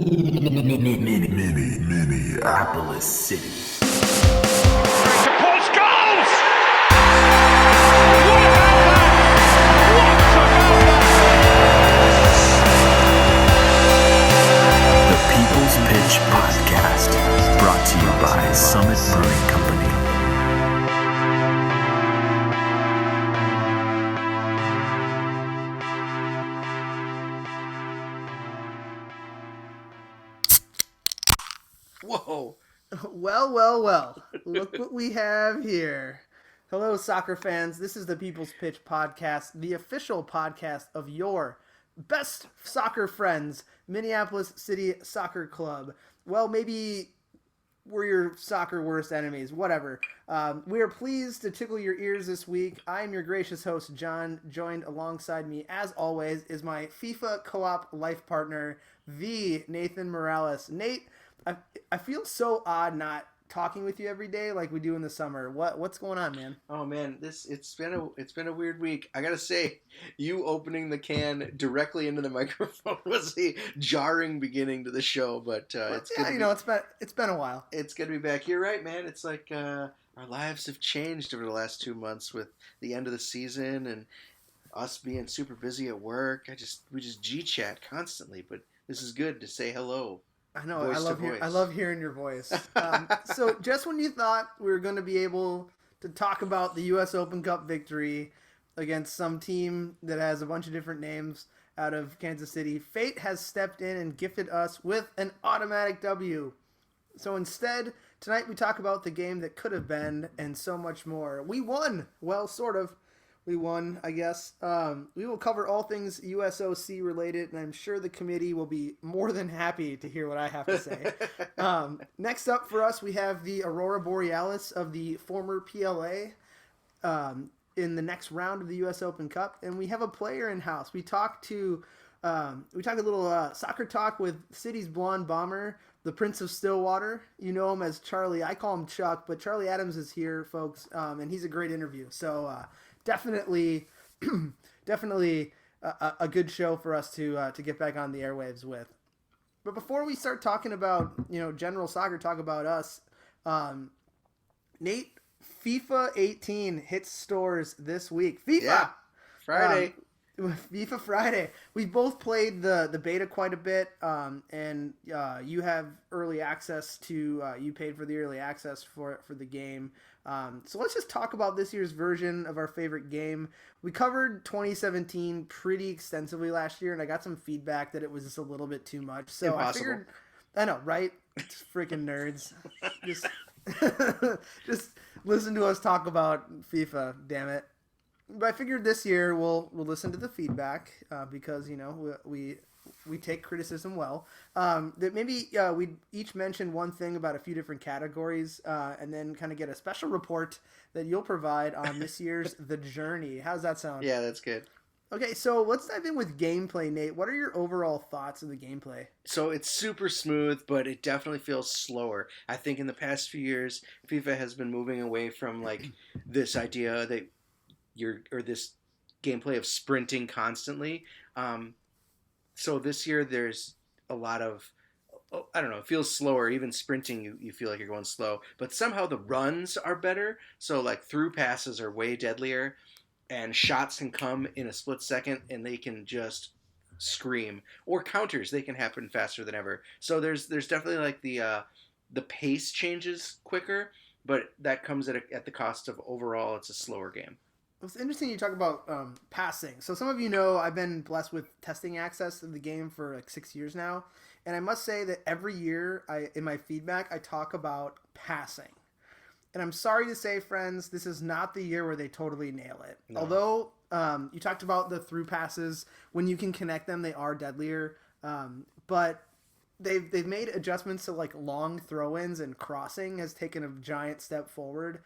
Minneapolis City. To post goals! What about that? What about that? The People's Pitch Podcast, brought to you by Summit Brewing Company. Whoa. Well. Look what we have here. Hello, soccer fans. This is the People's Pitch Podcast, the official podcast of your best soccer friends, Minneapolis City Soccer Club. Well, maybe we're your soccer worst enemies, whatever. We are pleased to tickle your ears this week. I am your gracious host, John. Joined alongside me, as always, is my FIFA co-op life partner, the Nathan Morales. Nate, I feel so odd not talking with you every day like we do in the summer. What's going on, man? Oh man, it's been a weird week. I gotta say, you opening the can directly into the microphone was a jarring beginning to the show, but it's been a while. It's good to be back. You're right, man. It's like our lives have changed over the last 2 months with the end of the season and us being super busy at work. We just G-chat constantly, but this is good to say hello. I know. I love hearing your voice. So just when you thought we were going to be able to talk about the U.S. Open Cup victory against some team that has a bunch of different names out of Kansas City, fate has stepped in and gifted us with an automatic W. So instead, tonight we talk about the game that could have been and so much more. We won. Well, sort of. We won, I guess. We will cover all things USOC related, and I'm sure the committee will be more than happy to hear what I have to say. Next up for us, we have the Aurora Borealis of the former PLA in the next round of the U.S. Open Cup, and we have a player in house. We talked a little soccer talk with City's blonde bomber, the Prince of Stillwater. You know him as Charlie. I call him Chuck, but Charlie Adams is here, folks, and he's a great interview. So definitely a good show for us to get back on the airwaves with. But before we start talking about general soccer, talk about us. Nate, FIFA 18 hits stores this week. FIFA Friday. FIFA Friday. We both played the beta quite a bit, and you have early access to. You paid for the early access for the game. So let's just talk about this year's version of our favorite game. We covered 2017 pretty extensively last year, and I got some feedback that it was just a little bit too much. So Impossible. I know, right? Freaking nerds. Just listen to us talk about FIFA. Damn it. But I figured this year we'll listen to the feedback because we take criticism well. That maybe we each mention one thing about a few different categories, and then kind of get a special report that you'll provide on this year's The Journey. How's that sound? Yeah, that's good. Okay, so let's dive in with gameplay, Nate. What are your overall thoughts of the gameplay? So it's super smooth, but it definitely feels slower. I think in the past few years, FIFA has been moving away from like this idea that this gameplay of sprinting constantly. So this year there's a lot of, I don't know, it feels slower. Even sprinting, you feel like you're going slow. But somehow the runs are better. So like through passes are way deadlier, and shots can come in a split second, and they can just scream. Or counters, they can happen faster than ever. So there's definitely like the pace changes quicker, but that comes at the cost of overall it's a slower game. It's interesting you talk about passing. So some of you know I've been blessed with testing access to the game for like 6 years now. And I must say that every year in my feedback, I talk about passing. And I'm sorry to say, friends, this is not the year where they totally nail it. No. Although you talked about the through passes, when you can connect them, they are deadlier. But they've made adjustments to like long throw-ins, and crossing has taken a giant step forward.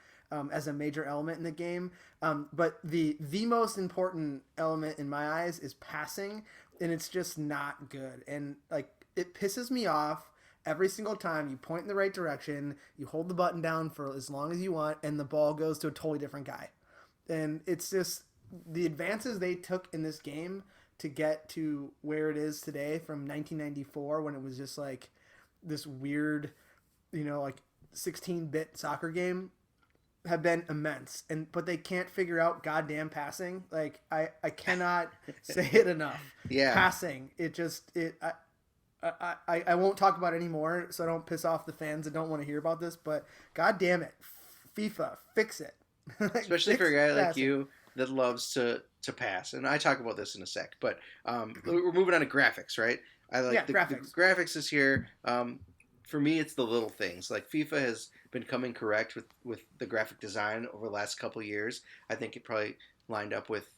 As a major element in the game. But the most important element in my eyes is passing, and it's just not good. And like it pisses me off every single time you point in the right direction, you hold the button down for as long as you want, and the ball goes to a totally different guy. And it's just the advances they took in this game to get to where it is today from 1994 when it was just like this weird, like 16-bit soccer game have been immense. But they can't figure out goddamn passing. Like I cannot say it enough. Yeah. Passing. I won't talk about it anymore so I don't piss off the fans that don't want to hear about this, but god damn it. FIFA, fix it. Especially for a guy like you that loves to pass. And I talk about this in a sec, but we're moving on to graphics, right? I like the graphics this year. For me, it's the little things. Like FIFA has been coming correct with the graphic design over the last couple of years. I think it probably lined up with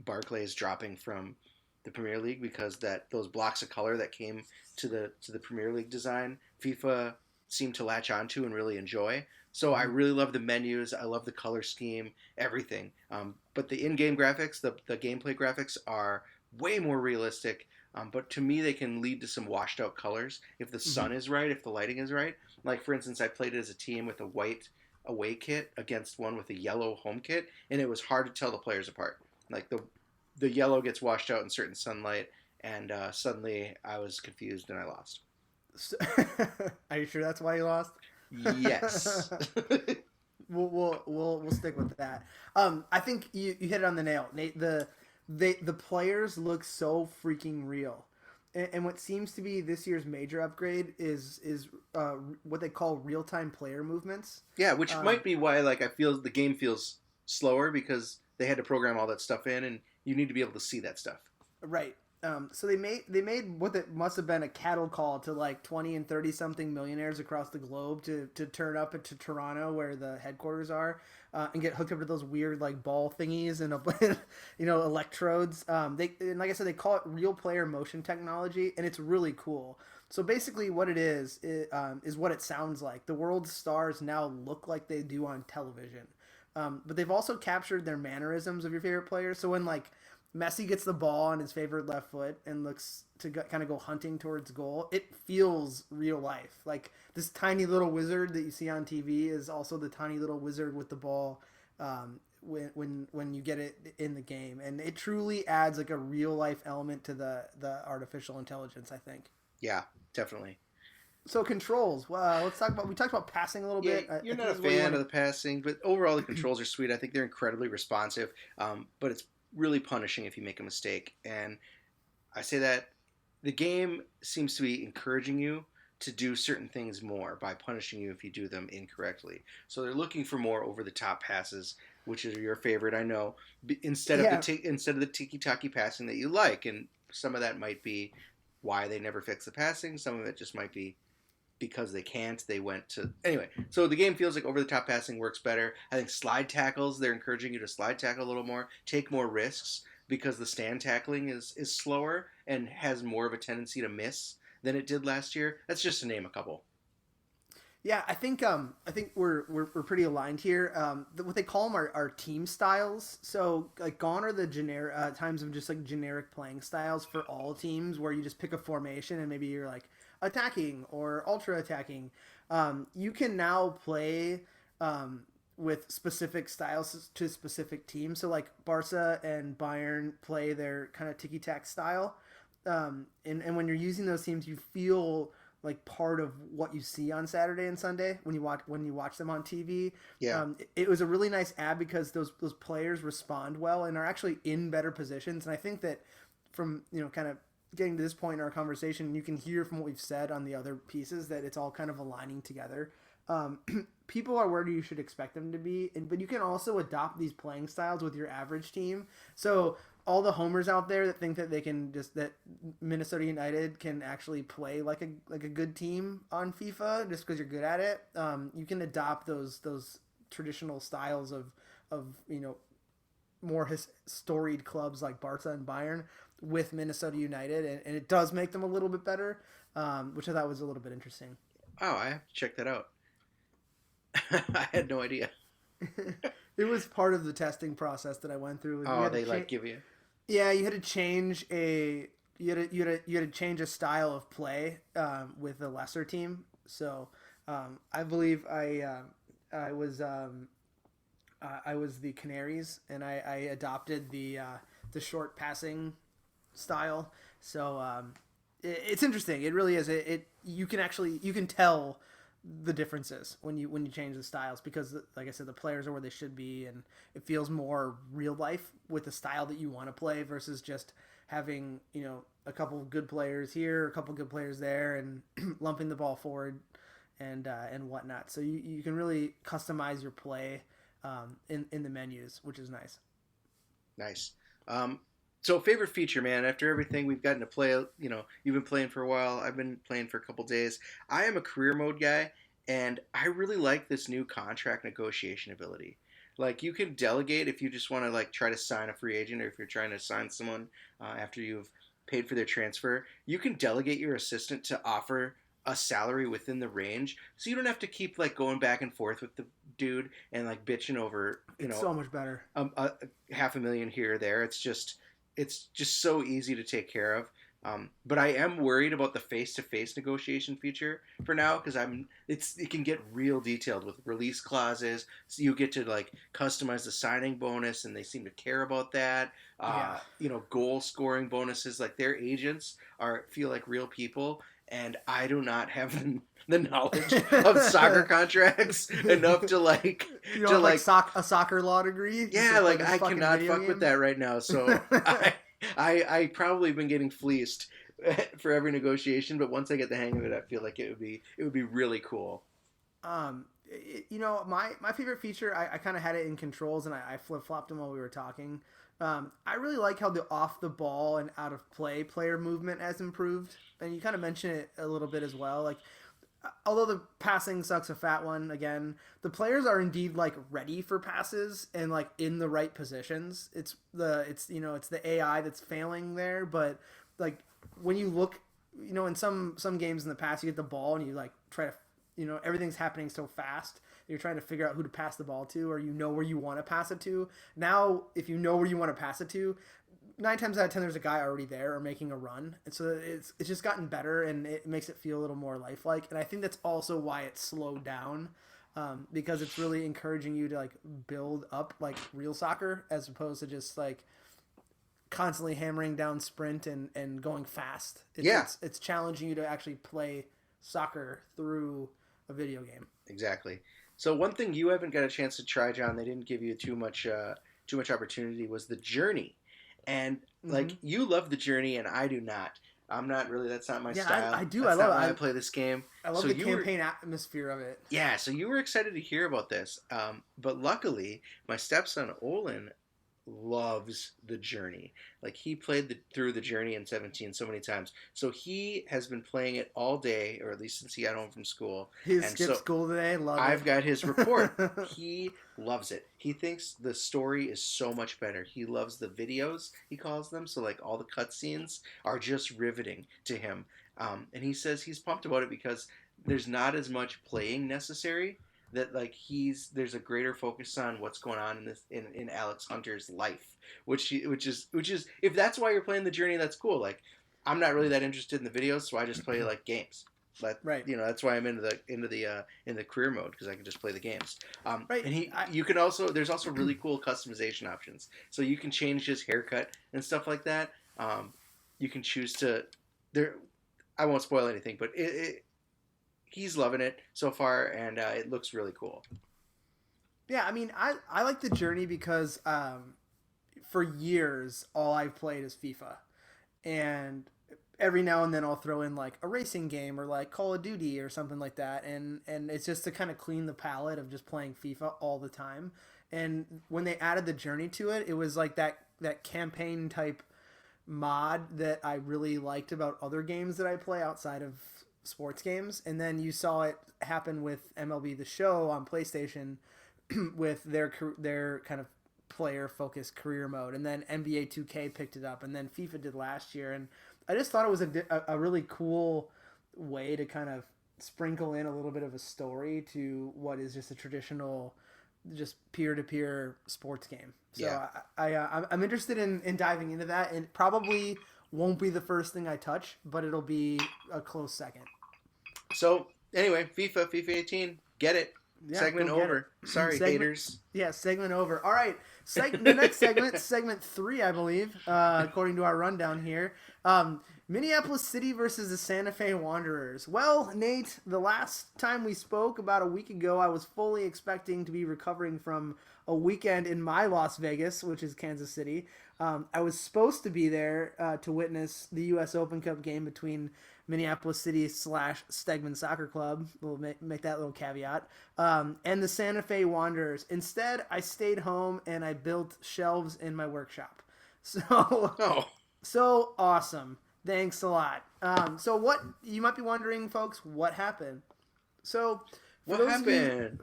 Barclays dropping from the Premier League because those blocks of color that came to the Premier League design, FIFA seemed to latch onto and really enjoy. So I really love the menus. I love the color scheme, everything. But the in-game graphics, the gameplay graphics are way more realistic. But to me, they can lead to some washed-out colors if the sun is right, if the lighting is right. Like, for instance, I played it as a team with a white away kit against one with a yellow home kit, and it was hard to tell the players apart. Like, the yellow gets washed out in certain sunlight, and suddenly I was confused and I lost. Are you sure that's why you lost? Yes. We'll stick with that. I think you hit it on the nail, Nate. The players look so freaking real, and what seems to be this year's major upgrade is what they call real time player movements. Yeah, which might be why I feel the game feels slower because they had to program all that stuff in, and you need to be able to see that stuff. Right. So they made what that must have been a cattle call to like 20 and 30 something millionaires across the globe to turn up into Toronto where the headquarters are and get hooked up to those weird like ball thingies and electrodes. And like I said, they call it real player motion technology, and it's really cool. So basically, what it is what it sounds like. The world's stars now look like they do on television, but they've also captured their mannerisms of your favorite players. So when like Messi gets the ball on his favorite left foot and looks to kind of go hunting towards goal, it feels real life. Like this tiny little wizard that you see on TV is also the tiny little wizard with the ball when you get it in the game, and it truly adds like a real life element to the artificial intelligence, I think. Yeah, definitely. So controls. Well, we talked about passing a little bit. You're not a fan of the passing, but overall the controls are sweet. I think they're incredibly responsive, but it's really punishing if you make a mistake. And I say that the game seems to be encouraging you to do certain things more by punishing you if you do them incorrectly. So they're looking for more over-the-top passes, which is your favorite, I know, instead of the tiki-taki passing that you like. And some of that might be why they never fix the passing. Some of it just might be because they can't. They went to... Anyway, so the game feels like over-the-top passing works better. I think slide tackles, they're encouraging you to slide tackle a little more, take more risks, because the stand tackling is slower and has more of a tendency to miss than it did last year. That's just to name a couple. Yeah, I think we're pretty aligned here. What they call them are team styles. So like gone are the generic times of just like generic playing styles for all teams where you just pick a formation and maybe you're like attacking or ultra attacking. You can now play with specific styles to specific teams. So like Barca and Bayern play their kind of tiki-tac style. And when you're using those teams, you feel like part of what you see on Saturday and Sunday when you watch them on TV. Yeah. It was a really nice ad because those players respond well and are actually in better positions. And I think that from, kind of getting to this point in our conversation, you can hear from what we've said on the other pieces that it's all kind of aligning together. People are where you should expect them to be, but you can also adopt these playing styles with your average team. So all the homers out there that think that they can that Minnesota United can actually play like a good team on FIFA just because you're good at it, you can adopt those traditional styles of more storied clubs like Barca and Bayern with Minnesota United, and it does make them a little bit better, which I thought was a little bit interesting. Oh, I have to check that out. I had no idea. It was part of the testing process that I went through. Oh, they give you. Yeah, you had to change you had to change a style of play with the lesser team. So I believe I was the Canaries, and I adopted the short passing style. So it's interesting. It really is. You can tell the differences when you change the styles, because like I said, the players are where they should be, and it feels more real life with the style that you want to play versus just having, a couple of good players here, a couple of good players there, and lumping the ball forward and whatnot. So you can really customize your play in the menus, which is nice. Nice. So favorite feature, man, after everything we've gotten to play, you've been playing for a while. I've been playing for a couple days. I am a career mode guy, and I really like this new contract negotiation ability. Like, you can delegate if you just want to, like, try to sign a free agent, or if you're trying to sign someone after you've paid for their transfer. You can delegate your assistant to offer a salary within the range, so you don't have to keep, like, going back and forth with the dude and, like, bitching over, It's so much better. $500,000 here or there. It's just so easy to take care of. But I am worried about the face-to-face negotiation feature for now, because it can get real detailed with release clauses. So you get to, like, customize the signing bonus, and they seem to care about that. Goal scoring bonuses, like, their agents feel like real people, and I do not have the knowledge of soccer contracts enough to, like, a soccer law degree. Yeah, like, I cannot fuck with that right now. So I probably been getting fleeced for every negotiation, but once I get the hang of it, I feel like it would be really cool. My favorite feature, I kind of had it in controls, and I flip-flopped them while we were talking. I really like how the off the ball and out of play player movement has improved, and you kind of mentioned it a little bit as well. Like, although the passing sucks a fat one again, the players are indeed, like, ready for passes and, like, in the right positions. It's the AI that's failing there, but, like, when you look, in some games in the past, you get the ball and you, like, try to, everything's happening so fast. You're trying to figure out who to pass the ball to, or where you want to pass it to. Now, if you know where you want to pass it to, 9 times out of 10 there's a guy already there or making a run, and so it's just gotten better, and it makes it feel a little more lifelike. And I think that's also why it's slowed down, because it's really encouraging you to, like, build up, like, real soccer, as opposed to just, like, constantly hammering down sprint and going fast. It's challenging you to actually play soccer through a video game. Exactly. So one thing you haven't got a chance to try, John, they didn't give you too much opportunity, was the journey. And, like, you love the journey, and I do not. I'm not really. That's not my style. I do. That's I love not it. Why I play this game. I love the campaign atmosphere of it. Yeah. So you were excited to hear about this, but luckily, my stepson Olin loves the journey. Like, he played through the journey in 17 so many times. So he has been playing it all day, or at least since he got home from school. He skipped school today. I've got his report. He loves it. He thinks the story is so much better. He loves the videos, he calls them. So, like, all the cutscenes are just riveting to him. And he says he's pumped about it because there's not as much playing necessary. That, like, there's a greater focus on what's going on in Alex Hunter's life, which is if that's why you're playing the journey, that's cool. Like, I'm not really that interested in the videos, so I just play, like, games. Right. That's why I'm in the career mode, because I can just play the games. Right. And there's also really cool customization options, so you can change his haircut and stuff like that. You can choose to I won't spoil anything, but he's loving it so far, and it looks really cool. Yeah, I mean, I like the journey because for years, all I've played is FIFA. And every now and then I'll throw in, like, a racing game or, like, Call of Duty or something like that. And it's just to kind of clean the palette of just playing FIFA all the time. And when they added the journey to it, it was like that campaign type mod that I really liked about other games that I play outside of sports games. And then you saw it happen with MLB The Show on PlayStation with their kind of player focused career mode, and then NBA 2K picked it up, and then FIFA did last year. And I just thought it was a really cool way to kind of sprinkle in a little bit of a story to what is just a traditional, just peer-to-peer sports game. So yeah. I'm interested in diving into that, and probably won't be the first thing I touch, but it'll be a close second. So anyway, FIFA 18, get it. Yeah, segment over. Sorry, haters. Yeah, segment over. All right. The next segment 3, I believe, according to our rundown here. Minneapolis City versus the Santa Fe Wanderers. Well, Nate, the last time we spoke about a week ago, I was fully expecting to be recovering from a weekend in my Las Vegas, which is Kansas City. I was supposed to be there to witness the U.S. Open Cup game between Minneapolis City / Stegman Soccer Club. We'll make that little caveat. And the Santa Fe Wanderers. Instead, I stayed home and I built shelves in my workshop. So awesome. Thanks a lot. So what you might be wondering, folks, what happened? So what happened?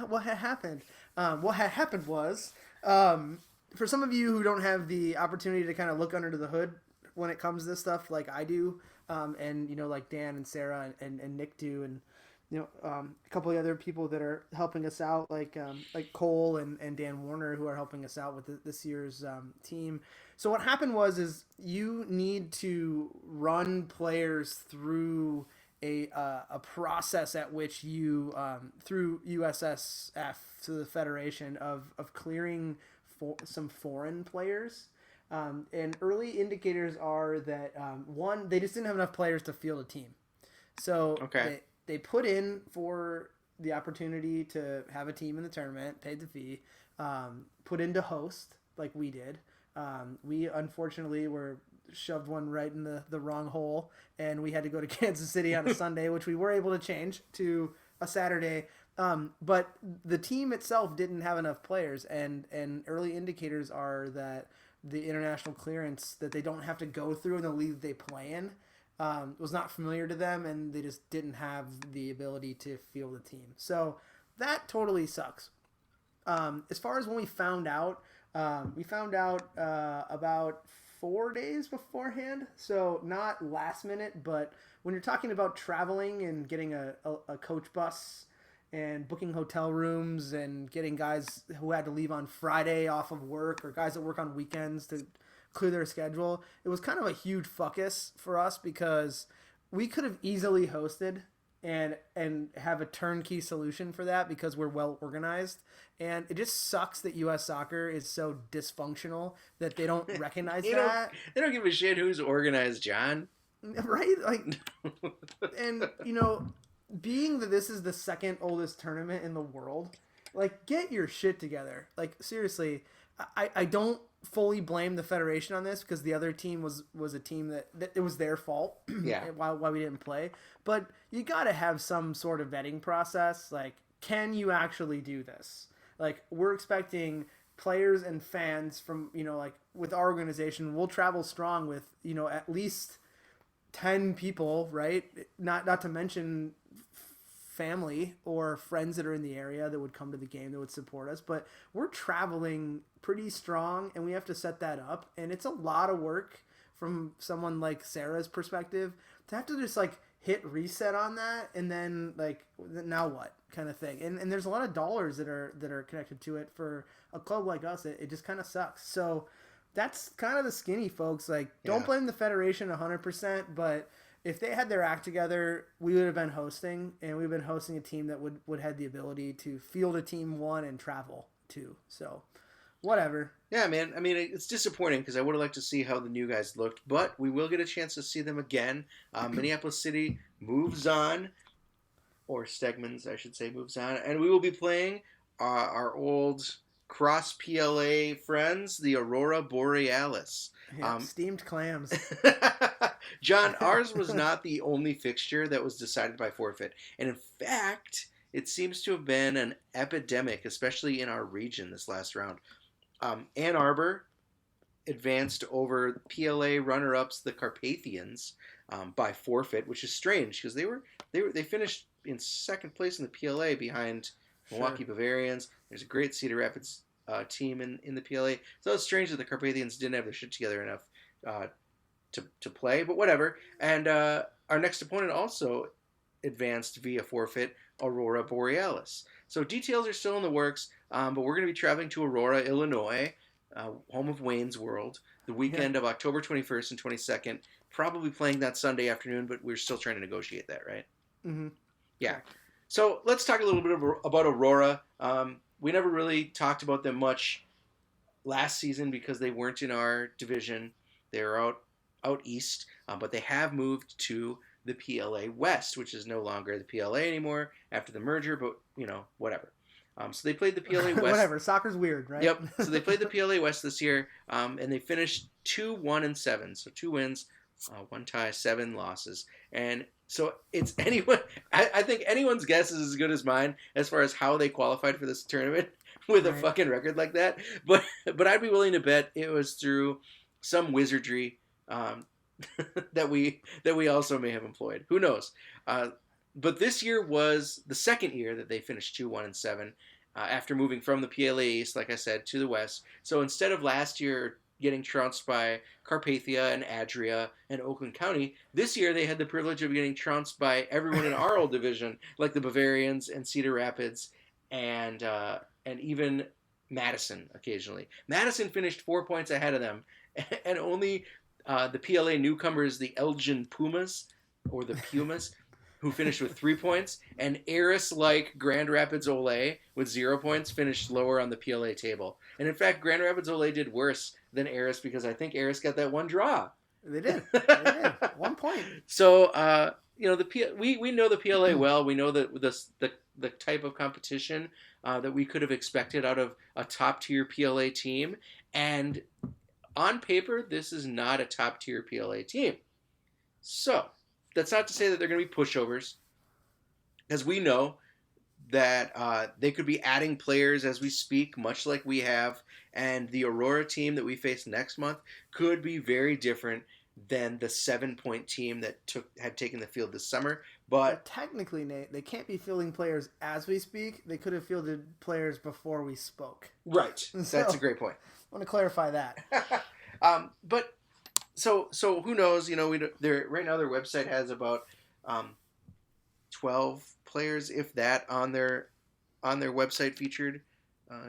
What had happened? What had happened was, for some of you who don't have the opportunity to kind of look under the hood when it comes to this stuff, like I do, and like Dan and Sarah and Nick do, and a couple of other people that are helping us out, like Cole and Dan Warner, who are helping us out with this year's team. So what happened is you need to run players through a process at which you through USSF to the Federation of clearing some foreign players. And early indicators are that one, they just didn't have enough players to field a team. So they put in for the opportunity to have a team in the tournament, paid the fee, put in to host like we did. We unfortunately were shoved one right in the wrong hole, and we had to go to Kansas City on a Sunday, which we were able to change to a Saturday. But the team itself didn't have enough players, and early indicators are that the international clearance that they don't have to go through in the league they play in was not familiar to them, and they just didn't have the ability to field a team. So that totally sucks. As far as when we found out about 4 days beforehand, so not last minute, but when you're talking about traveling and getting a coach bus and booking hotel rooms and getting guys who had to leave on Friday off of work, or guys that work on weekends to clear their schedule, it was kind of a huge fuckus for us, because we could have easily hosted and have a turnkey solution for that, because we're well organized. And it just sucks that U.S. soccer is so dysfunctional that they don't recognize that. They don't give a shit who's organized, John. Right? Like, and being that this is the second oldest tournament in the world, like, get your shit together. Like, seriously, I don't fully blame the Federation on this, because the other team was a team that it was their fault. Yeah. why we didn't play. But you got to have some sort of vetting process. Like, can you actually do this? Like, we're expecting players and fans from, like, with our organization, we'll travel strong with, at least 10 people, right? Not to mention family or friends that are in the area that would come to the game, that would support us. But we're traveling pretty strong, and we have to set that up. And it's a lot of work from someone like Sarah's perspective to have to just, like, hit reset on that, and then, like, now what kind of thing. And there's a lot of dollars that are connected to it. For a club like us, it just kind of sucks. So that's kind of the skinny, folks. Like, don't blame the Federation 100%, but if they had their act together, we would have been hosting, and we've been hosting a team that would have the ability to field a team 1 and travel 2. So whatever. Yeah, man. I mean, it's disappointing, because I would have liked to see how the new guys looked, but we will get a chance to see them again. Minneapolis City moves on, or Stegman's, I should say, moves on, and we will be playing our old cross PLA friends, the Aurora Borealis. Yeah, steamed clams. John, ours was not the only fixture that was decided by forfeit, and in fact, it seems to have been an epidemic, especially in our region this last round. Ann Arbor advanced over PLA runner-ups, the Carpathians, by forfeit, which is strange, because they finished in second place in the PLA behind Milwaukee Bavarians. There's a great Cedar Rapids team in the PLA. So it's strange that the Carpathians didn't have their shit together enough to play, but whatever. And our next opponent also advanced via forfeit, Aurora Borealis. So details are still in the works, but we're going to be traveling to Aurora, Illinois, home of Wayne's World, the weekend of October 21st and 22nd. Probably playing that Sunday afternoon, but we're still trying to negotiate that, right? Mm-hmm. Yeah. So let's talk a little bit about Aurora. We never really talked about them much last season, because they weren't in our division, they were out east, but they have moved to the PLA West, which is no longer the PLA anymore after the merger, but, whatever. So they played the PLA West. Whatever. Soccer's weird, right? Yep. So they played the PLA West this year, and they finished 2-1-7. So 2 wins, 1 tie, 7 losses. And so it's anyone. I think anyone's guess is as good as mine as far as how they qualified for this tournament with a fucking record like that. But I'd be willing to bet it was through some wizardry that we also may have employed. Who knows? But this year was the second year that they finished 2-1-7 after moving from the PLA East, like I said, to the West. So instead of last year getting trounced by Carpathia and Adria and Oakland County, this year they had the privilege of getting trounced by everyone in our old division, like the Bavarians and Cedar Rapids and even Madison occasionally. Madison finished 4 points ahead of them, and only the PLA newcomers, the Elgin Pumas, or the Pumas, who finished with 3 points, and Eris-like Grand Rapids Ole with 0 points finished lower on the PLA table. And in fact, Grand Rapids Ole did worse than Eris because I think Eris got that one draw. They did. 1 point. So, we know the PLA well. We know the type of competition that we could have expected out of a top-tier PLA team. And on paper, this is not a top-tier PLA team. So, that's not to say that they're going to be pushovers, because we know that they could be adding players as we speak, much like we have, and the Aurora team that we face next month could be very different than the 7-point team that had taken the field this summer. But technically, Nate, they can't be fielding players as we speak. They could have fielded players before we spoke. Right. That's a great point. I want to clarify that. But so who knows? Right now their website has about 12 players, if that, on their website featured.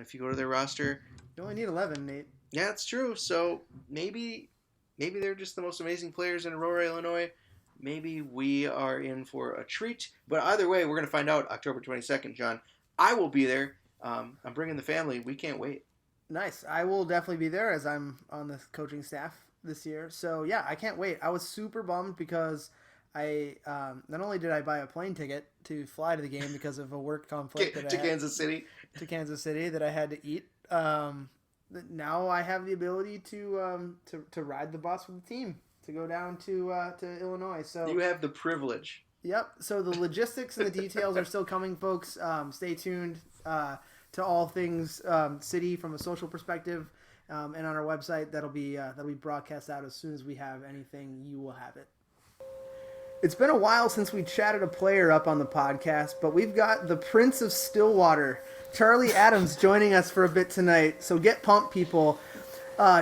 If you go to their roster, you only need 11, Nate. Yeah, it's true. So maybe they're just the most amazing players in Aurora, Illinois. Maybe we are in for a treat. But either way, we're going to find out October 22nd, John. I will be there. I'm bringing the family. We can't wait. Nice. I will definitely be there, as I'm on the coaching staff this year. So, yeah, I can't wait. I was super bummed because I not only did I buy a plane ticket to fly to the game because of a work conflict to Kansas City that I had to eat. Now I have the ability to ride the bus with the team to go down to Illinois. So you have the privilege. Yep. So the logistics and the details are still coming, folks. Stay tuned to all things city from a social perspective, and on our website that'll be broadcast out as soon as we have anything. You will have it. It's been a while since we chatted a player up on the podcast, but we've got the Prince of Stillwater, Charlie Adams, joining us for a bit tonight. So get pumped, people.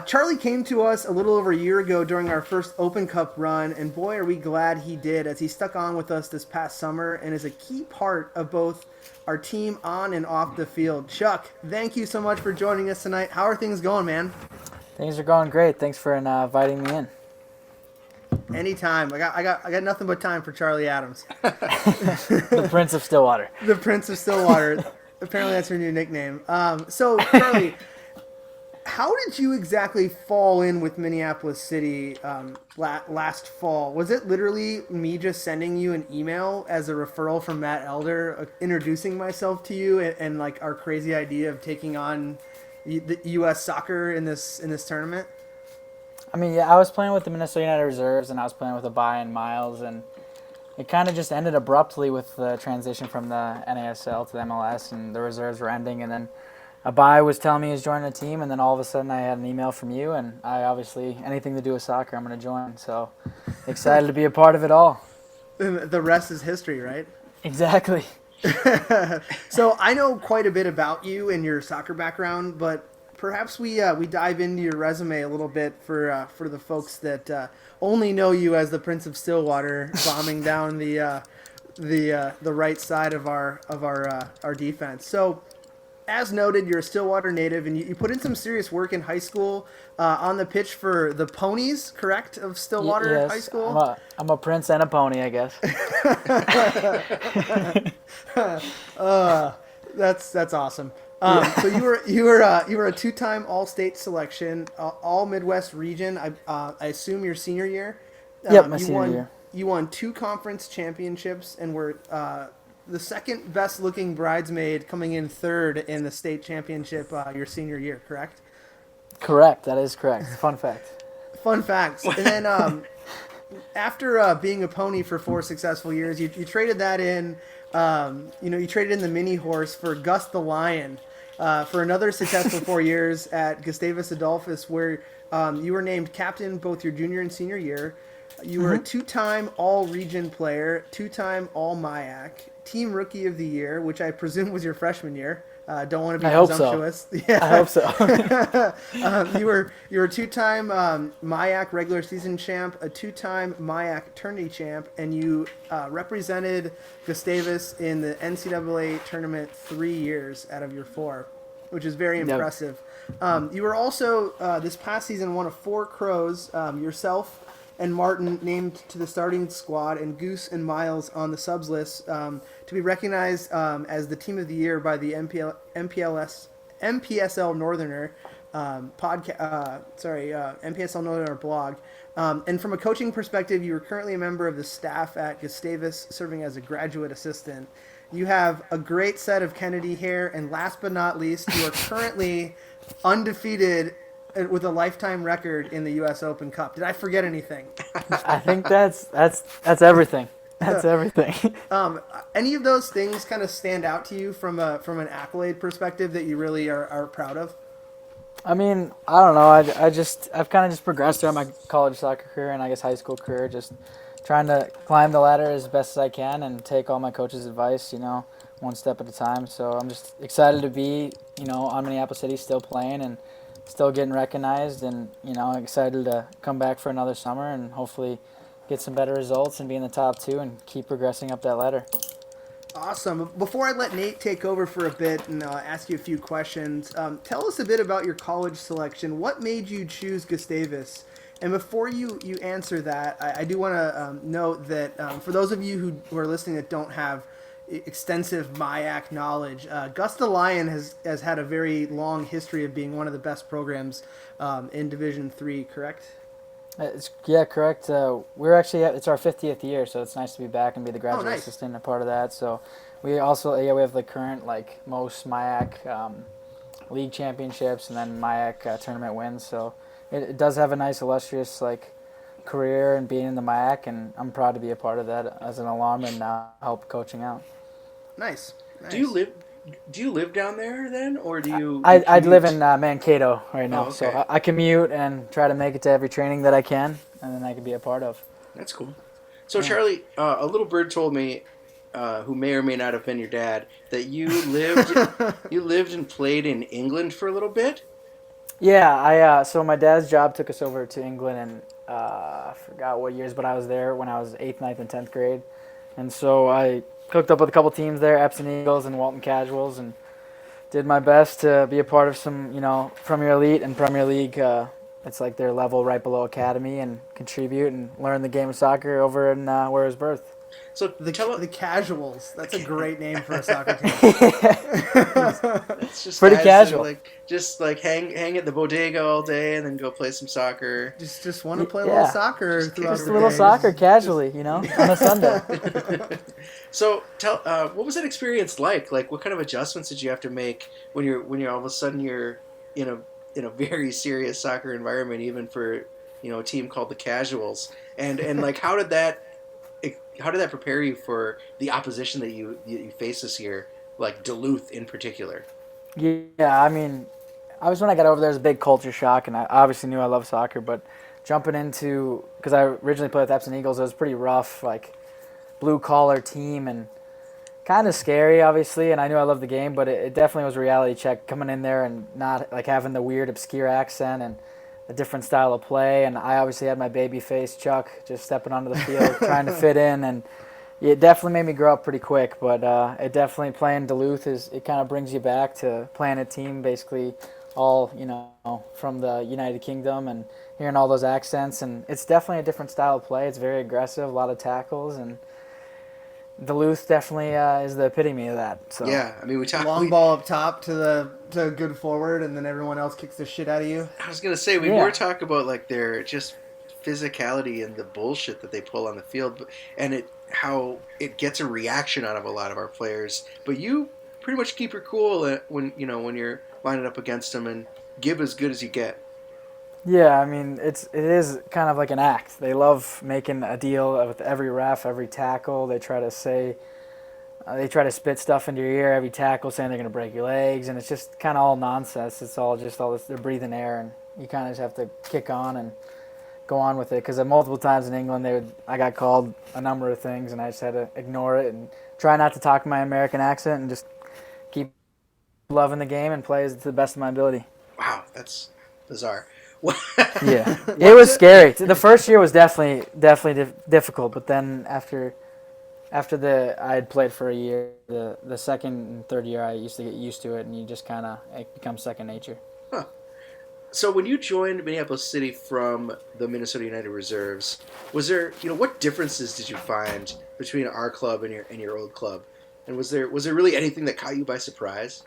Charlie came to us a little over a year ago during our first Open Cup run, and boy, are we glad he did, as he stuck on with us this past summer and is a key part of both our team on and off the field. Chuck, thank you so much for joining us tonight. How are things going, man? Things are going great. Thanks for inviting me in. Anytime. I got nothing but time for Charlie Adams. The Prince of Stillwater. The Prince of Stillwater. Apparently that's her new nickname. So, Charlie, how did you exactly fall in with Minneapolis City last fall? Was it literally me just sending you an email as a referral from Matt Elder, introducing myself to you and like our crazy idea of taking on the U.S. soccer in this tournament? I mean, yeah, I was playing with the Minnesota United Reserves, and I was playing with Abai and Miles, and it kind of just ended abruptly with the transition from the NASL to the MLS, and the reserves were ending, and then Abai was telling me he was joining the team, and then all of a sudden I had an email from you, and I obviously, anything to do with soccer, I'm going to join, so excited to be a part of it all. The rest is history, right? Exactly. So I know quite a bit about you and your soccer background, but perhaps we dive into your resume a little bit for the folks that only know you as the Prince of Stillwater, bombing down the right side of our defense. So, as noted, you're a Stillwater native, and you put in some serious work in high school on the pitch for the Ponies, correct, of Stillwater yes, High School? I'm a prince and a pony, I guess. That's awesome. So you were a two-time All-State selection, All Midwest region. I assume your senior year. Yep, my you senior won, year. You won 2 conference championships and were the second best looking bridesmaid, coming in third in the state championship your senior year. Correct? Correct. That is correct. Fun fact. Fun facts. And then after being a pony for 4 successful years, you traded that in. You traded in the mini horse for Gus the Lion for another successful 4 years at Gustavus Adolphus, where you were named captain both your junior and senior year. You were a 2-time All-Region player, 2-time All-MIAC, Team Rookie of the Year, which I presume was your freshman year. Don't want to be presumptuous. So. Yeah. I hope so. You were a 2-time MIAC regular season champ, a 2-time MIAC tourney champ, and you represented Gustavus in the NCAA tournament 3 years out of your 4, which is very impressive. You were also this past season one of 4 Crows, yourself and Martin named to the starting squad, and Goose and Miles on the subs list to be recognized as the team of the year by the MPSL Northerner MPSL Northerner blog. And from a coaching perspective, you are currently a member of the staff at Gustavus, serving as a graduate assistant. You have a great set of Kennedy hair, and last but not least, you are currently undefeated with a lifetime record in the U.S. Open Cup. Did I forget anything? I think that's everything. That's everything. Any of those things kind of stand out to you from an accolade perspective that you really are proud of? I mean, I don't know. I've kind of just progressed throughout my college soccer career and I guess high school career, just trying to climb the ladder as best as I can and take all my coach's advice, one step at a time. So I'm just excited to be, on Minneapolis City, still playing and still getting recognized, and excited to come back for another summer and hopefully get some better results and be in the top 2 and keep progressing up that ladder. Awesome. Before I let Nate take over for a bit and ask you a few questions, tell us a bit about your college selection. What made you choose Gustavus? And before you answer that, I do want to note that for those of you who are listening that don't have extensive MIAC knowledge, Gus the Lion has had a very long history of being one of the best programs in Division III, correct? Correct. We're actually it's our 50th year, so it's nice to be back and be the graduate assistant and a part of that. So we also we have the current most MIAC league championships and then MIAC tournament wins. So it does have a nice illustrious career and being in the MIAC, and I'm proud to be a part of that as an alum and now help coaching out. Nice. Do you live down there then, or do you? I live in Mankato right now, okay. so I commute and try to make it to every training that I can, and then I can be a part of. That's cool. So Charlie, a little bird told me, who may or may not have been your dad, that you lived and played in England for a little bit. Yeah, so my dad's job took us over to England, and I forgot what years, but I was there when I was 8th, 9th, and 10th grade, and so I hooked up with a couple teams there, Epsom Eagles and Walton Casuals, and did my best to be a part of some, Premier Elite and Premier League. It's like their level right below Academy, and contribute and learn the game of soccer over in where I was birthed. So the Casuals. That's a great name for a soccer team. It's just pretty casual. Just hang at the bodega all day and then go play some soccer. Just want to play a little soccer throughout just the a little day. soccer casually, on a Sunday. So what was that experience like? What kind of adjustments did you have to make when you're all of a sudden you're in a very serious soccer environment, even for a team called the Casuals, and how did that prepare you for the opposition that you face this year, like Duluth in particular? Yeah, I mean, when I got over there, it was a big culture shock, and I obviously knew I loved soccer, but jumping into, because I originally played with Epsom Eagles, it was pretty rough, blue-collar team, and kind of scary, obviously, and I knew I loved the game, but it definitely was a reality check coming in there and not, having the weird, obscure accent and a different style of play, and I obviously had my baby face, Chuck, just stepping onto the field, trying to fit in, and it definitely made me grow up pretty quick, but it definitely, playing Duluth, it kind of brings you back to playing a team basically all, from the United Kingdom, and hearing all those accents, and it's definitely a different style of play. It's very aggressive, a lot of tackles, and Duluth definitely is the epitome of that. So Yeah, I mean we talked Long ball up top to a good forward, and then everyone else kicks the shit out of you. I was gonna say we more talk about like their just physicality and the bullshit that they pull on the field, and how it gets a reaction out of a lot of our players. But you pretty much keep your cool when you're lining up against them and give as good as you get. Yeah, I mean it is kind of like an act. They love making a deal with every ref, every tackle. They try to spit stuff into your ear every tackle, saying they're going to break your legs, and it's just kind of all nonsense. It's all just all this. They're breathing air, and you kind of just have to kick on and go on with it. Because multiple times in England, I got called a number of things, and I just had to ignore it and try not to talk in my American accent and just keep loving the game and play to the best of my ability. Wow, that's bizarre. Yeah, it was scary. The first year was definitely difficult, but then after I had played for a year, the second and third year I used to get used to it, and you just it becomes second nature. Huh. So when you joined Minneapolis City from the Minnesota United Reserves, was there what differences did you find between our club and your old club, and was there really anything that caught you by surprise?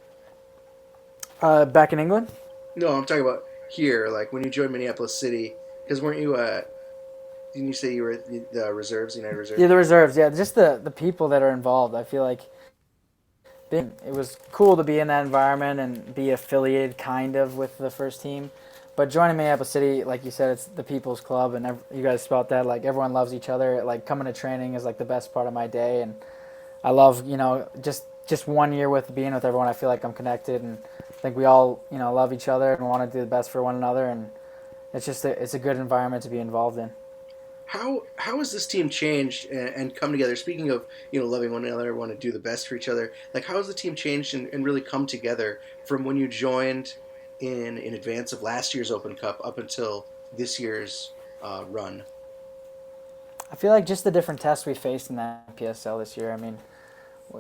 Back in England? No, I'm talking about here, like when you joined Minneapolis City, because weren't you? Didn't you say you were at the Reserves, United Reserves? Yeah, the Reserves. Yeah, just the people that are involved. I feel like it was cool to be in that environment and be affiliated kind of with the first team. But joining Minneapolis City, like you said, it's the people's club, and you guys spelled that. Like everyone loves each other. Like coming to training is like the best part of my day, and I love just 1 year with being with everyone. I feel like I'm connected, and I think we all love each other and want to do the best for one another, and it's a good environment to be involved in. How has this team changed and come together? Speaking of loving one another, want to do the best for each other. Like how has the team changed and really come together from when you joined in advance of last year's Open Cup up until this year's run? I feel like just the different tests we faced in that PSL this year. I mean,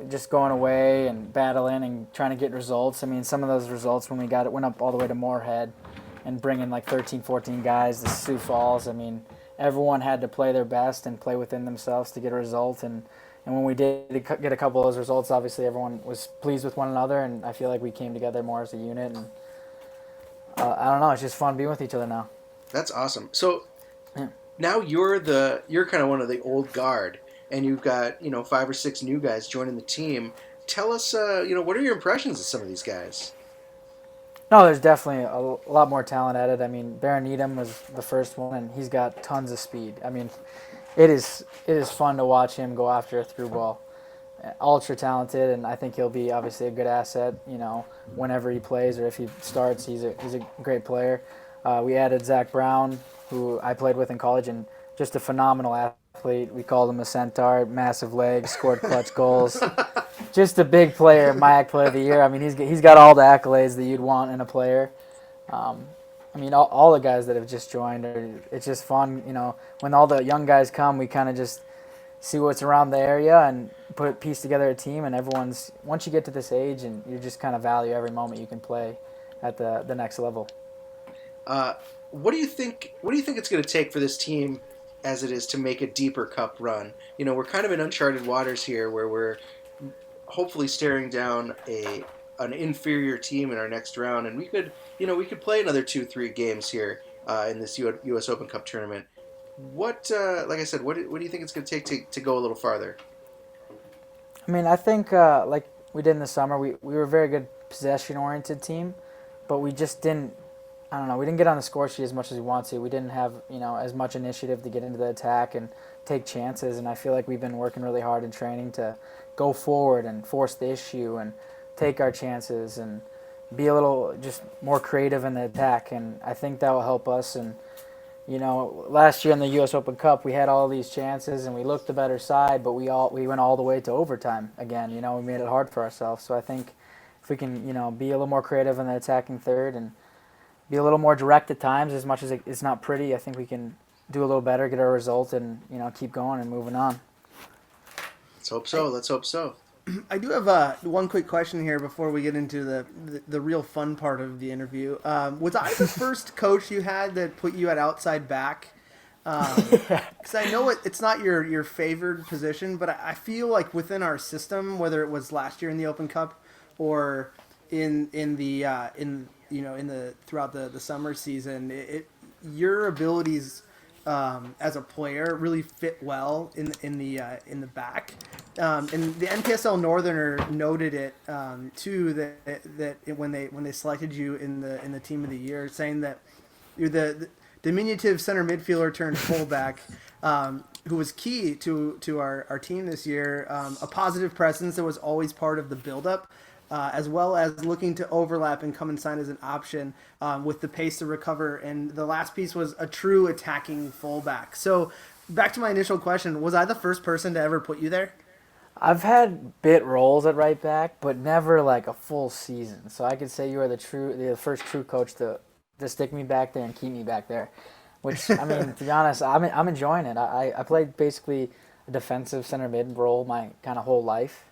just going away and battling and trying to get results. I mean, some of those results when we went up all the way to Moorhead and bringing like 13, 14 guys to Sioux Falls. I mean, everyone had to play their best and play within themselves to get a result. And when we did get a couple of those results, obviously everyone was pleased with one another, and I feel like we came together more as a unit. And I don't know, it's just fun being with each other now. That's awesome. So now you're kind of one of the old guard, and you've got 5 or 6 new guys joining the team. Tell us, what are your impressions of some of these guys? No, there's definitely a lot more talent at it. I mean, Baron Needham was the first one, and he's got tons of speed. I mean, it is fun to watch him go after a through ball. Ultra talented, and I think he'll be obviously a good asset. Whenever he plays or if he starts, he's a great player. We added Zach Brown, who I played with in college, and just a phenomenal athlete. We called him a centaur, massive legs, scored clutch goals. Just a big player, MIAC Player of the Year. I mean, he's got all the accolades that you'd want in a player. I mean, all the guys that have just joined, it's just fun. When all the young guys come, we kind of just see what's around the area and piece together a team. And once you get to this age, and you just kind of value every moment you can play at the next level. What do you think it's going to take for this team, as it is, to make a deeper cup run? We're kind of in uncharted waters here, where we're hopefully staring down an inferior team in our next round, and we could play another 2-3 games here in this U.S. Open Cup tournament. What, like I said, what do you think it's going to take to go a little farther? I mean, I think like we did in the summer, we were a very good possession-oriented team, but we just didn't. I don't know. We didn't get on the score sheet as much as we want to. We didn't have as much initiative to get into the attack and take chances. And I feel like we've been working really hard in training to go forward and force the issue and take our chances and be a little just more creative in the attack. And I think that will help us. And last year in the U.S. Open Cup, we had all these chances and we looked the better side, but we went all the way to overtime again. We made it hard for ourselves. So I think if we can be a little more creative in the attacking third and be a little more direct at times, as much as it's not pretty, I think we can do a little better, get our result, and keep going and moving on. Let's hope so. Let's hope so. I do have one quick question here before we get into the real fun part of the interview. Was I the first coach you had that put you at outside back Because I know it's not your favored position, but I feel like within our system, whether it was last year in the Open Cup or in the throughout the summer season, your abilities as a player really fit well in the back. And the NPSL Northerner noted it too that when they selected you in the team of the year, saying that you're the diminutive center midfielder turned fullback, who was key to our team this year. A positive presence that was always part of the buildup, as well as looking to overlap and come inside as an option with the pace to recover. And the last piece was a true attacking fullback. So back to my initial question, was I the first person to ever put you there? I've had bit roles at right back, but never like a full season. So I could say you are the first true coach to stick me back there and keep me back there. Which, I mean, to be honest, I'm enjoying it. I played basically a defensive center mid role my kind of whole life,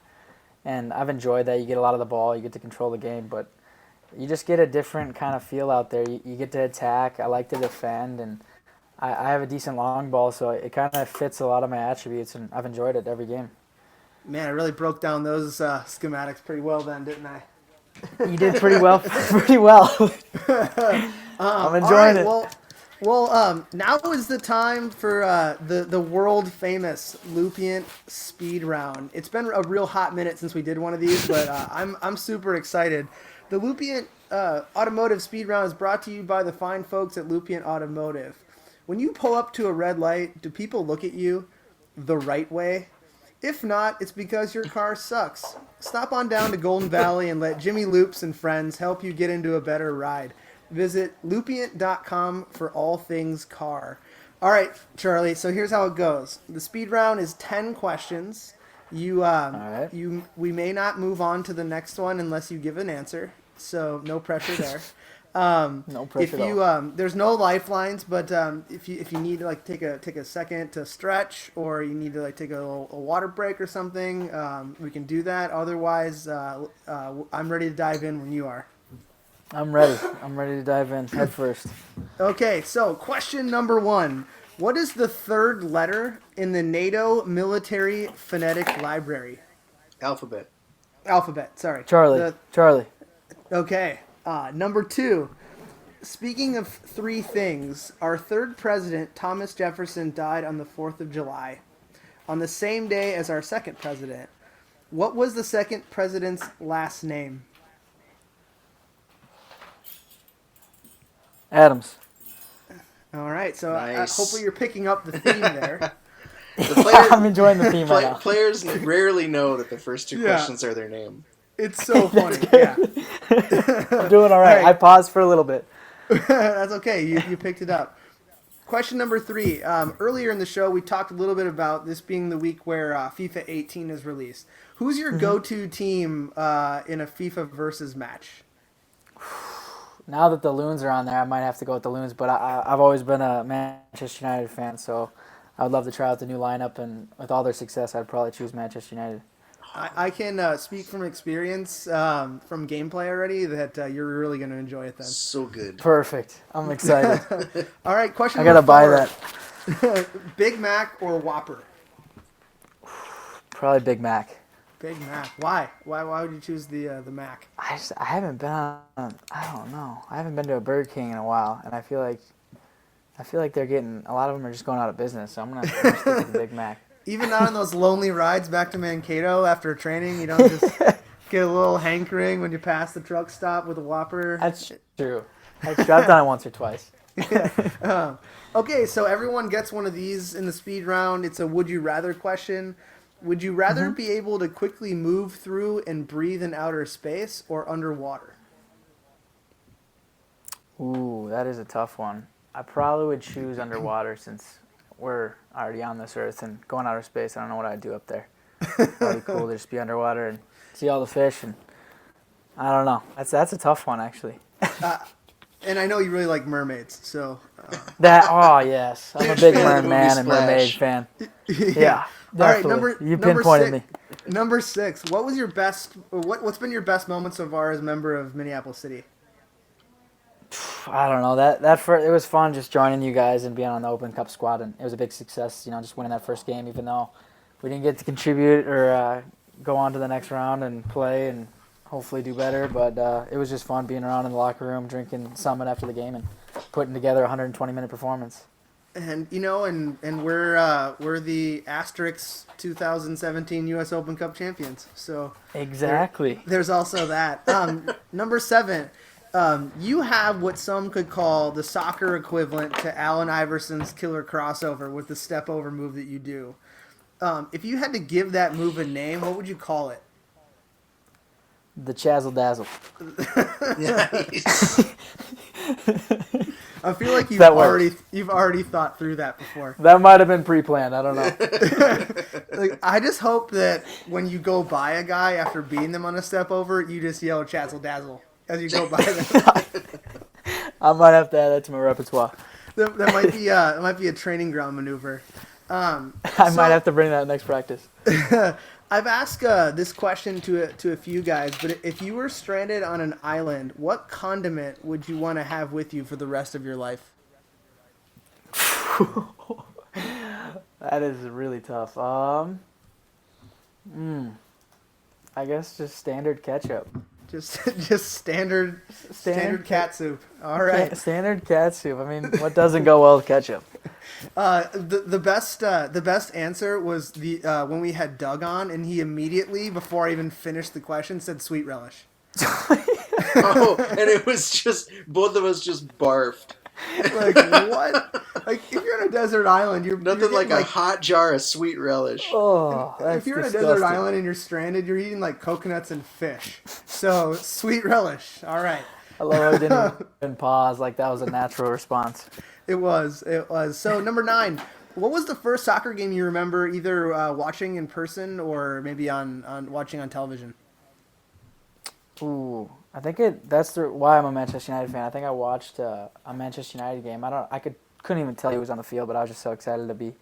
and I've enjoyed that. You get a lot of the ball, you get to control the game, but you just get a different kind of feel out there. You get to attack. I like to defend, and I have a decent long ball, so it kind of fits a lot of my attributes, and I've enjoyed it every game. Man, I really broke down those schematics pretty well then, didn't I? You did pretty well. Pretty well. I'm enjoying it. Well, now is the time for the world famous Lupient Speed Round. It's been a real hot minute since we did one of these, but I'm super excited. The Lupient Automotive Speed Round is brought to you by the fine folks at Lupient Automotive. When you pull up to a red light, do people look at you the right way? If not, it's because your car sucks. Stop on down to Golden Valley and let Jimmy Loops and friends help you get into a better ride. Visit Lupient.com for all things car. All right, Charlie, so here's how it goes. The speed round is 10 questions. We may not move on to the next one unless you give an answer, so no pressure there. No pressure at all. There's no lifelines, but if you need to take a second to stretch, or you need to take a water break or something, we can do that. Otherwise, I'm ready to dive in when you are. I'm ready. I'm ready to dive in head first. Okay, so question number 1. What is the third letter in the NATO Military Phonetic Library? Alphabet, sorry. Charlie. Okay. Number 2. Speaking of 3 things, our third president, Thomas Jefferson, died on the 4th of July, on the same day as our second president. What was the second president's last name? Adams. All right, so nice. Hopefully you're picking up the theme there. I'm enjoying the theme right now. Players rarely know that the first 2 questions are their name. It's so funny. Yeah. I'm doing all right. I paused for a little bit. That's okay. You picked it up. Question number 3. Earlier in the show, we talked a little bit about this being the week where FIFA 18 is released. Who's your go-to team in a FIFA versus match? Now that the Loons are on there, I might have to go with the Loons, but I've always been a Manchester United fan, so I would love to try out the new lineup, and with all their success, I'd probably choose Manchester United. I can speak from experience from gameplay already that you're really going to enjoy it then. So good. Perfect. I'm excited. All right, question I got to buy that. Big Mac or Whopper? Probably Big Mac. Big Mac. Why? Why would you choose the Mac? I haven't been on, I don't know. I haven't been to a Burger King in a while, and I feel like they're getting, a lot of them are just going out of business, so I'm gonna stick with the Big Mac. Even not on those lonely rides back to Mankato after training, you don't just get a little hankering when you pass the truck stop with a Whopper. That's true. I've done it once or twice. Okay, so everyone gets one of these in the speed round. It's a would you rather question. Would you rather be able to quickly move through and breathe in outer space or underwater? Ooh, that is a tough one. I probably would choose underwater since we're already on this earth, and going outer space, I don't know what I'd do up there. Probably cool to just be underwater and see all the fish, and I don't know. That's a tough one, actually. And I know you really like mermaids, so... Oh, yes. I'm a big merman and mermaid fan. Yeah. Definitely. All right, you pinpointed me. Number 6. What's been your best moment so far as a member of Minneapolis City? I don't know. It was fun just joining you guys and being on the Open Cup squad, and it was a big success. Just winning that first game, even though we didn't get to contribute or go on to the next round and play and hopefully do better. But it was just fun being around in the locker room, drinking Summit after the game, and putting together a 120-minute performance. And and we're the Asterix 2017 U.S. Open Cup champions. So exactly. There's also that. Number 7. You have what some could call the soccer equivalent to Allen Iverson's killer crossover with the step over move that you do. If you had to give that move a name, what would you call it? The Chazzle Dazzle. I feel like you've already thought through that before. That might have been pre-planned. I don't know. I just hope that when you go by a guy after beating them on a step over, you just yell Chazzle Dazzle as you go by them. I might have to add that to my repertoire. That might be a training ground maneuver. I might have to bring that next practice. I've asked this question to a few guys, but if you were stranded on an island, what condiment would you want to have with you for the rest of your life? That is really tough. I guess just standard ketchup. Just standard cat soup. All right. Standard cat soup. I mean, what doesn't go well with ketchup? The best answer was when we had Doug on, and he immediately, before I even finished the question, said sweet relish. Oh, and it was just both of us just barfed. Like what? Like if you're on a desert island, you're like a hot jar of sweet relish. Oh, that's if you're disgusting. on a desert island and you're stranded, you're eating like coconuts and fish. So sweet relish. All right. I love how I didn't even pause. Like that was a natural response. It was. So number 9. What was the first soccer game you remember either watching in person or maybe on watching on television? Ooh, I think that's why I'm a Manchester United fan. I think I watched a Manchester United game. Couldn't even tell you who was on the field, but I was just so excited to be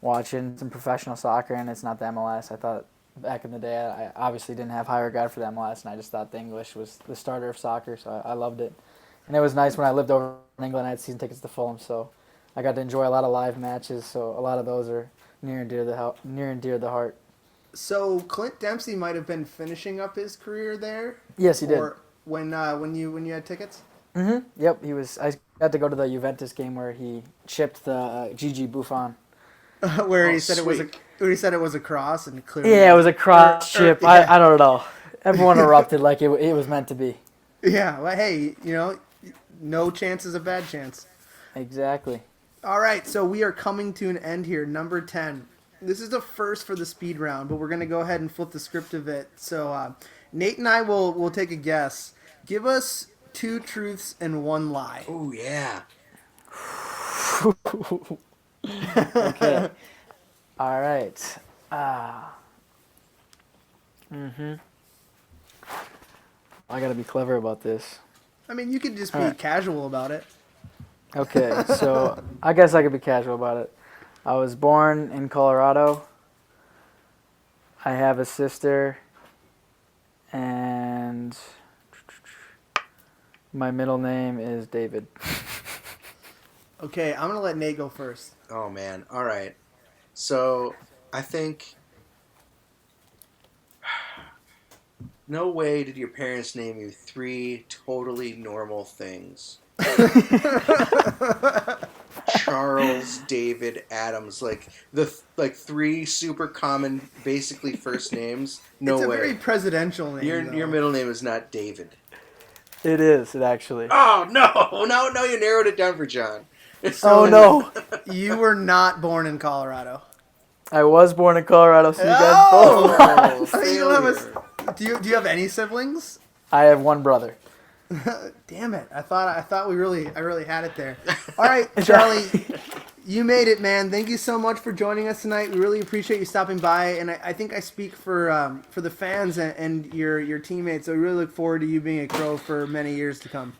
watching some professional soccer, and it's not the MLS. I thought back in the day, I obviously didn't have high regard for the MLS, and I just thought the English was the starter of soccer, so I loved it. And it was nice when I lived over in England. I had season tickets to Fulham, so I got to enjoy a lot of live matches. So a lot of those are near and dear to the heart. So Clint Dempsey might have been finishing up his career there. Yes, he did. Or when you had tickets. Mm-hmm. Yep, he was. I got to go to the Juventus game where he chipped the Gigi Buffon. Where he said it was a cross and clearly. Yeah, it was a cross chip. Yeah. I don't know. Everyone erupted like it was meant to be. Yeah. Well, hey, no chance is a bad chance. Exactly. All right, so we are coming to an end here. Number 10. This is the first for the speed round, but we're going to go ahead and flip the script a bit. So Nate and I will take a guess. Give us 2 truths and 1 lie. Oh, yeah. Okay. All right. I got to be clever about this. I mean, you could just be casual about it. Okay, so I guess I could be casual about it. I was born in Colorado. I have a sister, and my middle name is David. Okay, I'm going to let Nate go first. Oh, man. All right. So, I think... No way did your parents name you 3 totally normal things. Charles, David, Adams, like 3 super common, basically first names. No way. It's a very presidential name. Your middle name is not David. It is. It actually. Oh no! You narrowed it down for John. No! You were not born in Colorado. I was born in Colorado, so you guys both. You don't have do you have any siblings? I have 1 brother. Damn it! I thought I really had it there. All right, Charlie, you made it, man. Thank you so much for joining us tonight. We really appreciate you stopping by, and I think I speak for the fans and your teammates. So we really look forward to you being a Crow for many years to come.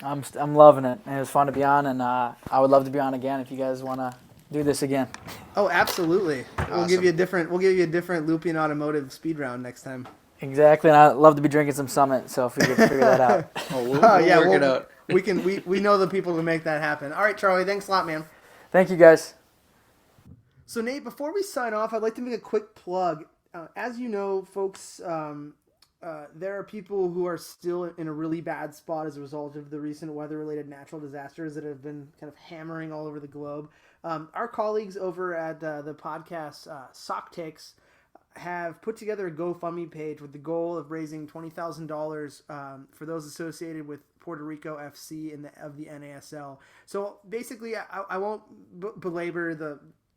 I'm loving it, and it was fun to be on, and I would love to be on again if you guys want to do this again. Oh, absolutely. Awesome. We'll give you a different Looping Automotive speed round next time. Exactly, and I'd love to be drinking some Summit, so if we could figure that out. We'll work it out. We know the people to make that happen. All right, Charlie, thanks a lot, man. Thank you, guys. So, Nate, before we sign off, I'd like to make a quick plug. As you know, folks, there are people who are still in a really bad spot as a result of the recent weather-related natural disasters that have been kind of hammering all over the globe. Our colleagues over at the podcast Sock Takes have put together a GoFundMe page with the goal of raising $20,000 for those associated with Puerto Rico FC of the NASL. So basically, I won't belabor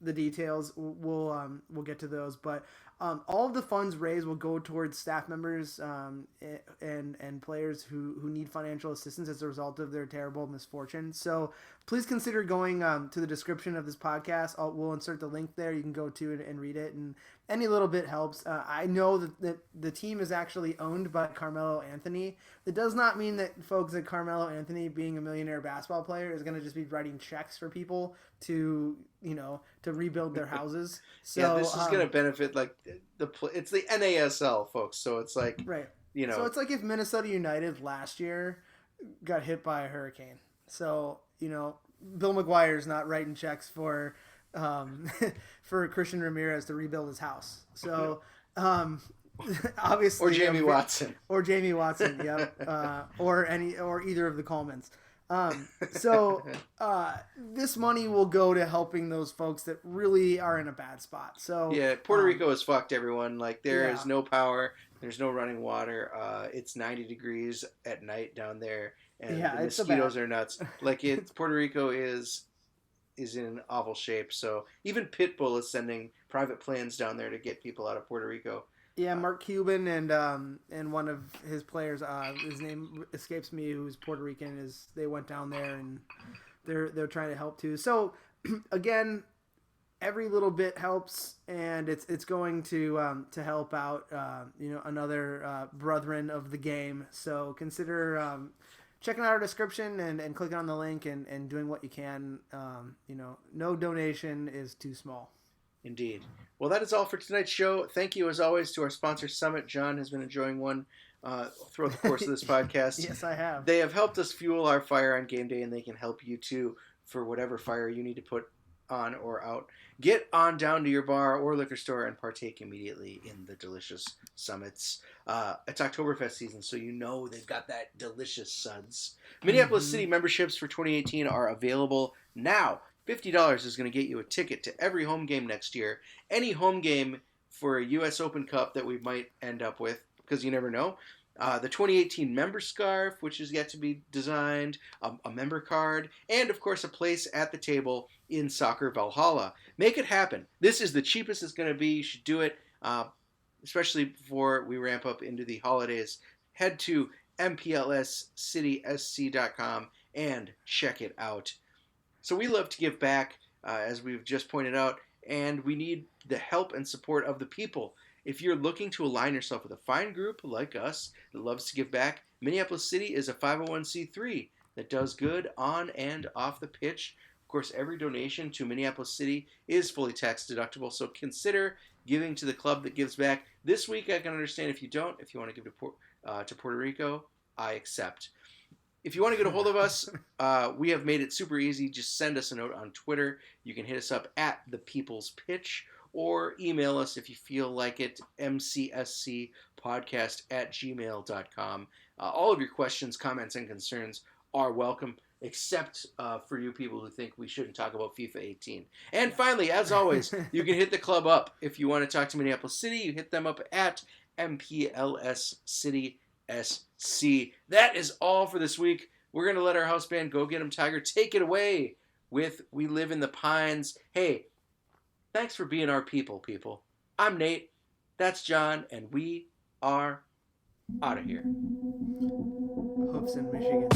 the details. We'll get to those, but all of the funds raised will go towards staff members and players who need financial assistance as a result of their terrible misfortune. So please consider going to the description of this podcast. We'll insert the link there. You can go to it and read it, and any little bit helps. I know that the team is actually owned by Carmelo Anthony. That does not mean that folks at Carmelo Anthony, being a millionaire basketball player, is going to just be writing checks for people to rebuild their houses. So yeah, this is going to benefit it's the NASL, folks. So it's like right. So it's like if Minnesota United last year got hit by a hurricane. So Bill McGuire's not writing checks for for Christian Ramirez to rebuild his house. So obviously, or Jamie Watson, yeah, or either of the Colemans. So this money will go to helping those folks that really are in a bad spot. So yeah, Puerto Rico is fucked, everyone. Like there is no power, there's no running water. It's 90 degrees at night down there, and the mosquitoes are nuts. Like Puerto Rico is in awful shape. So even Pitbull is sending private planes down there to get people out of Puerto Rico. Yeah, Mark Cuban and one of his players, his name escapes me, who's Puerto Rican, they went down there and they're trying to help too. So again, every little bit helps, and it's going to help out another brethren of the game. So consider checking out our description and clicking on the link and doing what you can. No donation is too small. Indeed. Well, that is all for tonight's show. Thank you, as always, to our sponsor, Summit. John has been enjoying one throughout the course of this podcast. Yes, I have. They have helped us fuel our fire on game day, and they can help you, too, for whatever fire you need to put on or out. Get on down to your bar or liquor store and partake immediately in the delicious Summits. It's Oktoberfest season, so they've got that delicious suds. Minneapolis City memberships for 2018 are available now. $50 is going to get you a ticket to every home game next year. Any home game for a U.S. Open Cup that we might end up with, because you never know. The 2018 member scarf, which is yet to be designed, a member card, and, of course, a place at the table in Soccer Valhalla. Make it happen. This is the cheapest it's going to be. You should do it, especially before we ramp up into the holidays. Head to mplscitysc.com and check it out. So we love to give back, as we've just pointed out, and we need the help and support of the people. If you're looking to align yourself with a fine group like us that loves to give back, Minneapolis City is a 501c3 that does good on and off the pitch. Of course, every donation to Minneapolis City is fully tax deductible, so consider giving to the club that gives back. This week, I can understand if you don't. If you want to give to Puerto Rico, I accept. If you want to get a hold of us, we have made it super easy. Just send us a note on Twitter. You can hit us up at The People's Pitch, or email us if you feel like it, mcscpodcast@gmail.com. All of your questions, comments, and concerns are welcome, except for you people who think we shouldn't talk about FIFA 18. And finally, as always, you can hit the club up. If you want to talk to Minneapolis City, you hit them up at MPLS City SC. That is all for this week. We're going to let our house band Go Get 'Em Tiger take it away with We Live in the Pines. Hey, thanks for being our people. I'm Nate. That's John, and we are out of here. Hoops in Michigan.